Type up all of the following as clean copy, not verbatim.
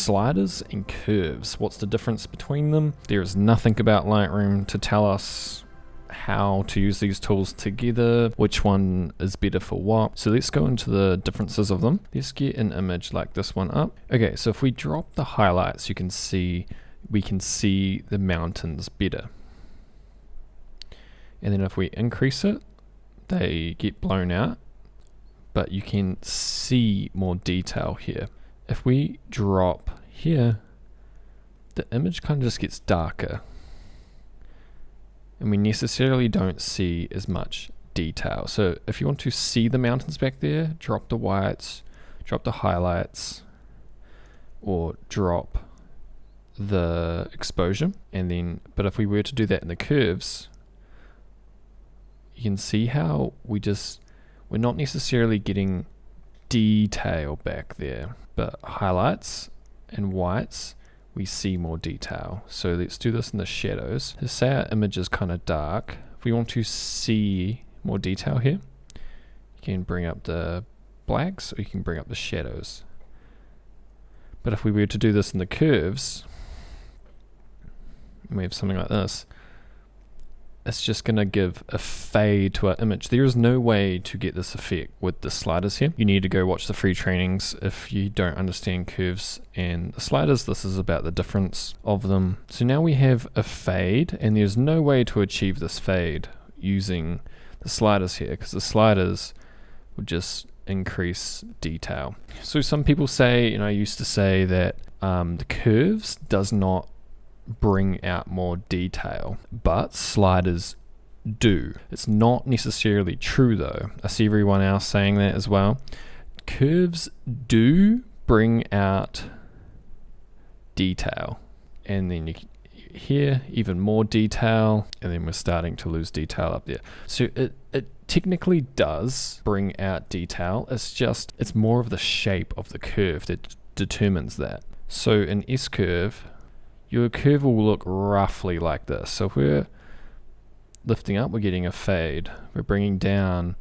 sliders and curves. What's the difference between them? There is nothing about Lightroom to tell us how to use these tools together, which one is better for what. So let's go into the differences of them. Let's get an image like this one up. Okay, so if we drop the highlights, we can see the mountains better. And then if we increase it, they get blown out, but you can see more detail here. If we drop here, the image kind of just gets darker, and we necessarily don't see as much detail. So if you want to see the mountains back there, drop the whites, drop the highlights, or drop the exposure. And then, but if we were to do that in the curves, you can see how we're not necessarily getting detail back there, but highlights and whites, we see more detail. So let's do this in the shadows. Let's say our image is kind of dark. If we want to see more detail here, you can bring up the blacks or you can bring up the shadows. But if we were to do this in the curves, and we have something like this, it's just going to give a fade to our image. There is no way to get this effect with the sliders here. You need to go watch the free trainings if you don't understand curves and the sliders. This is about the difference of them. So now we have a fade, and there's no way to achieve this fade using the sliders here, because the sliders would just increase detail. So some people say, I used to say that the curves does not bring out more detail, but sliders do. It's not necessarily true though. I see everyone else saying that as well. Curves do bring out detail, and then you here even more detail, and then we're starting to lose detail up there. So it technically does bring out detail. It's more of the shape of the curve that determines that. So an S curve, your curve will look roughly like this. So if we're lifting up, we're getting a fade. We're bringing down,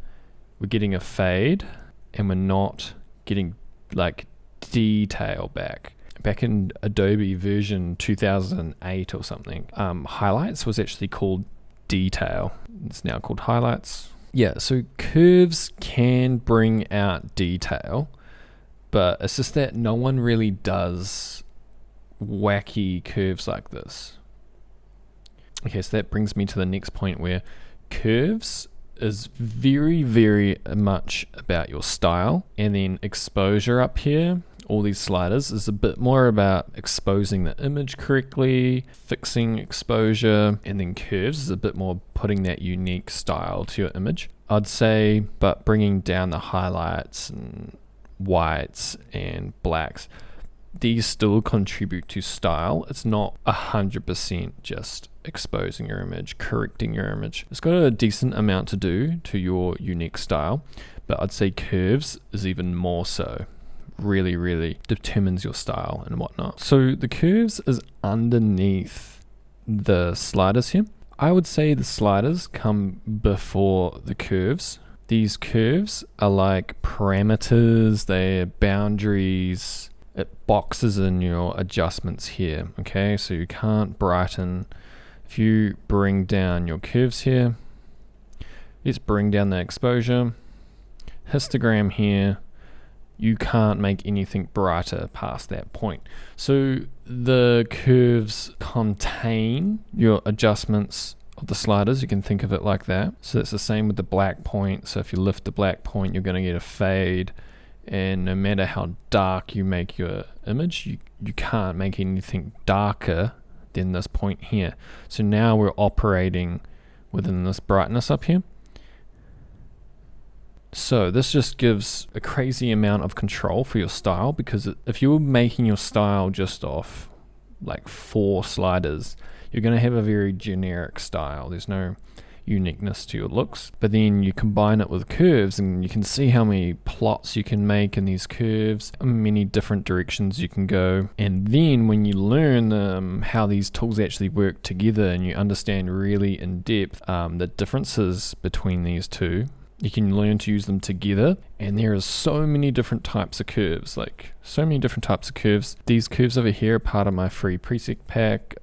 we're getting a fade, and we're not getting like detail back. Back in Adobe version 2008 or something, highlights was actually called detail. It's now called highlights. Yeah, so curves can bring out detail, but it's just that no one really does wacky curves like this. Okay, so that brings me to the next point, where curves is very, very much about your style, and then exposure up here, all these sliders, is a bit more about exposing the image correctly, fixing exposure, and then curves is a bit more putting that unique style to your image, I'd say. But bringing down the highlights and whites and blacks, these still contribute to style. It's not 100% just exposing your image, correcting your image. It's got a decent amount to do to your unique style, but I'd say curves is even more so. Really, really determines your style and whatnot. So the curves is underneath the sliders here. I would say the sliders come before the curves. These curves are like parameters, they're boundaries. It boxes in your adjustments here, okay? So you can't brighten. If you bring down your curves here, let's bring down the exposure. Histogram here, you can't make anything brighter past that point. So the curves contain your adjustments of the sliders. You can think of it like that. So it's the same with the black point. So if you lift the black point, you're going to get a fade. And no matter how dark you make your image, you can't make anything darker than this point here. So now we're operating within this brightness up here. So this just gives a crazy amount of control for your style, because if you're making your style just off like 4 sliders, you're going to have a very generic style. There's no uniqueness to your looks. But then you combine it with curves, and you can see how many plots you can make in these curves, many different directions you can go. And then when you learn how these tools actually work together, and you understand really in depth the differences between these two, You can learn to use them together, and there are so many different types of curves, like so many different types of curves. These curves over here are part of my free preset pack,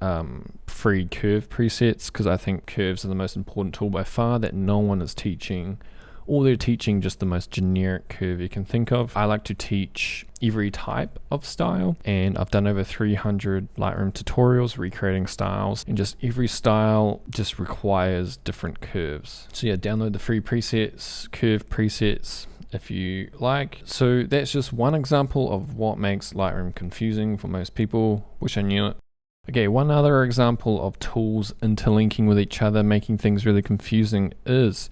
free curve presets, because I think curves are the most important tool by far that no one is teaching, or they're teaching just the most generic curve you can think of. I like to teach every type of style, and I've done over 300 Lightroom tutorials recreating styles, and just every style just requires different curves. So yeah, download the free presets, curve presets, if you like. So that's just one example of what makes Lightroom confusing for most people. Wish I knew it. Okay, one other example of tools interlinking with each other, making things really confusing is,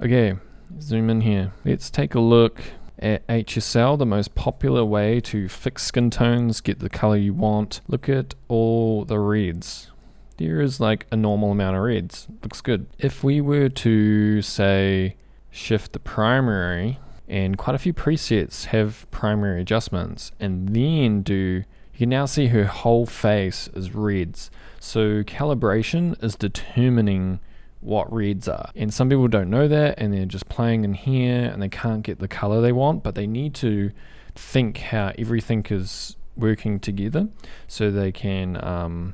okay, zoom in here. Let's take a look at HSL, the most popular way to fix skin tones, get the color you want. Look at all the reds. There is like a normal amount of reds. Looks good. If we were to say shift the primary, and quite a few presets have primary adjustments, and then you can now see her whole face is reds. So calibration is determining what reds are, and some people don't know that, and they're just playing in here and they can't get the color they want, but they need to think how everything is working together so they can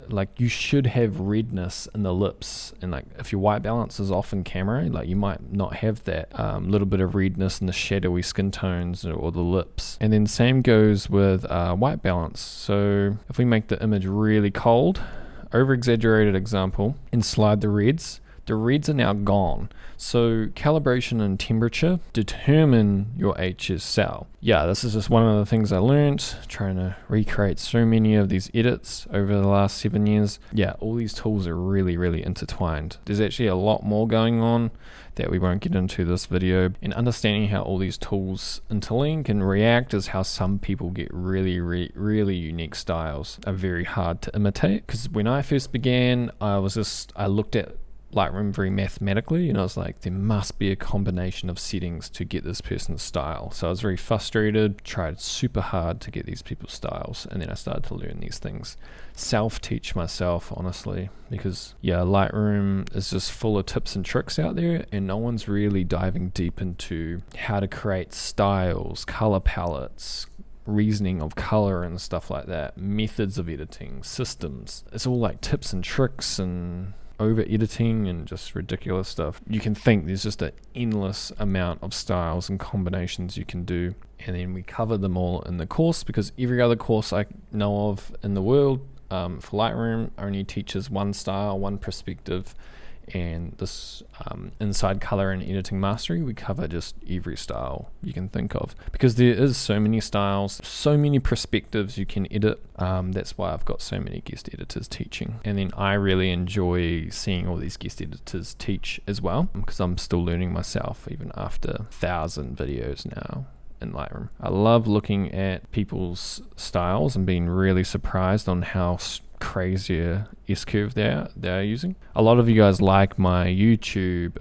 like, you should have redness in the lips, and like if your white balance is off in camera, like you might not have that little bit of redness in the shadowy skin tones or the lips. And then same goes with white balance. So if we make the image really cold, over exaggerated example, and slide the reds are now gone. So calibration and temperature determine your HSL. Yeah, this is just one of the things I learned trying to recreate so many of these edits over the last 7 years. Yeah, all these tools are really, really intertwined. There's actually a lot more going on that we won't get into this video. And understanding how all these tools interlink and react is how some people get really, really unique styles. Are very hard to imitate. Because when I first began, I looked at Lightroom very mathematically, and I was like, there must be a combination of settings to get this person's style. So I was very frustrated, tried super hard to get these people's styles, and then I started to learn these things. Self-teach myself, honestly, because yeah, Lightroom is just full of tips and tricks out there, and no one's really diving deep into how to create styles, color palettes, reasoning of color and stuff like that, methods of editing, systems. It's all like tips and tricks and over editing and just ridiculous stuff. You can think there's just an endless amount of styles and combinations you can do, and then we cover them all in the course, because every other course I know of in the world for Lightroom only teaches one style, one perspective, and this inside color and editing mastery, we cover just every style you can think of, because there is so many styles, so many perspectives you can edit. That's why I've got so many guest editors teaching, and then I really enjoy seeing all these guest editors teach as well, because I'm still learning myself even after 1,000 videos now in Lightroom. I love looking at people's styles and being really surprised on how crazier S-curve they're using. A lot of you guys like my YouTube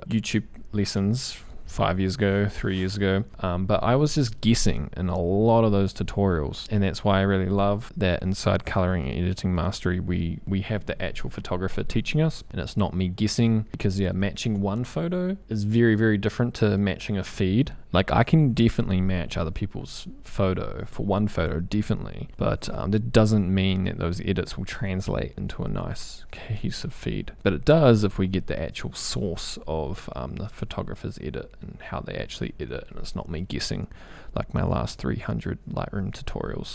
lessons 5 years ago, 3 years ago, but I was just guessing in a lot of those tutorials, and that's why I really love that inside coloring and editing mastery we have the actual photographer teaching us, and it's not me guessing, because yeah, matching one photo is very, very different to matching a feed. Like, I can definitely match other people's photo for one photo, definitely, but that doesn't mean that those edits will translate into a nice cohesive feed. But it does if we get the actual source of the photographer's edit and how they actually edit, and it's not me guessing like my last 300 Lightroom tutorials.